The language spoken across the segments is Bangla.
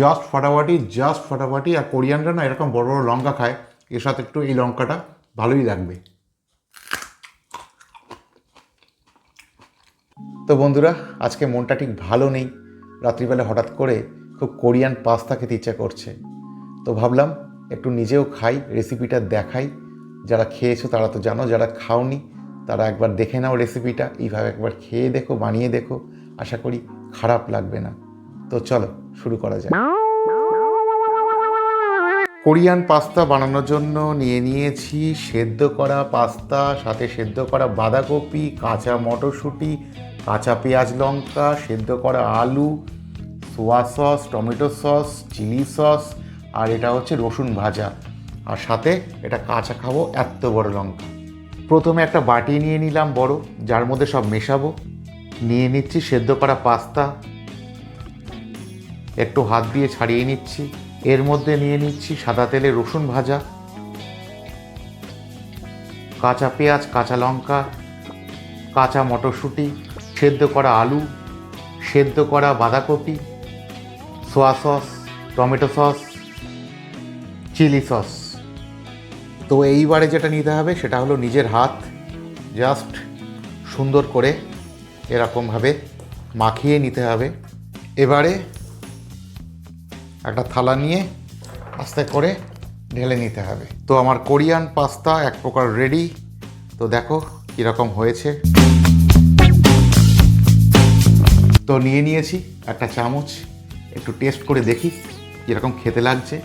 জাস্ট ফাটাফাটি। আর কোরিয়ানরা না এরকম বড় বড় লঙ্কা খায়, এর সাথে একটু এই লঙ্কাটা ভালোই লাগবে। তো বন্ধুরা, আজকে মনটা ঠিক ভালো নেই। রাত্রিবেলা হঠাৎ করে খুব কোরিয়ান পাস্তা খেতে ইচ্ছা করছে, তো ভাবলাম একটু নিজেও খাই, রেসিপিটা দেখাই। যারা খেয়েছো তারা তো জানো, যারা খাওনি তারা একবার দেখে নাও রেসিপিটা, এইভাবে একবার খেয়ে দেখো, বানিয়ে দেখো, আশা করি খারাপ লাগবে না। তো চলো শুরু করা যায়। কোরিয়ান পাস্তা বানানোর জন্য নিয়ে নিয়েছি সেদ্ধ করা পাস্তা, সাথে সেদ্ধ করা বাঁধাকপি, কাঁচা মটরশুঁটি, কাঁচা পেঁয়াজ লঙ্কা, সেদ্ধ করা আলু, soya sauce, tomato sauce, chilli sauce, আর এটা হচ্ছে রসুন ভাজা, আর সাথে এটা কাঁচা খাবো এত বড় লঙ্কা। প্রথমে একটা বাটি নিয়ে নিলাম বড়, যার মধ্যে সব মেশাবো। নিয়ে নিচ্ছি সেদ্ধ করা পাস্তা, একটু হাত দিয়ে ছাড়িয়ে নিচ্ছি। এর মধ্যে নিয়ে নিচ্ছি সাদা তেলে রসুন ভাজা, কাঁচা পেঁয়াজ, কাঁচা লঙ্কা, কাঁচা মটরশুঁটি, সেদ্ধ করা আলু, সেদ্ধ করা বাঁধাকপি, soya sauce, tomato sauce, chilli sauce. তো এইবারে যেটা নিতে হবে সেটা হলো নিজের হাত, জাস্ট সুন্দর করে এরকমভাবে মাখিয়ে নিতে হবে। এবারে একটা থালা নিয়ে আস্তে করে ঢেলে নিতে হবে। তো আমার কোরিয়ান পাস্তা এক প্রকার রেডি। তো দেখো কীরকম হয়েছে। তো নিয়ে নিয়েছি একটা চামচ, একটু টেস্ট করে দেখি কীরকম খেতে লাগছে।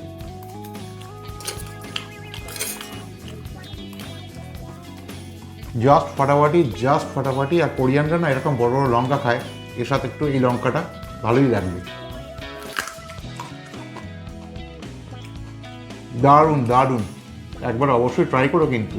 জাস্ট ফাটাফাটি। আর কোরিয়ানরা না এরকম বড় বড় লঙ্কা খায়, এর সাথে একটু এই লঙ্কাটা ভালোই লাগবে। দারুণ, একবার অবশ্যই ট্রাই করো কিন্তু।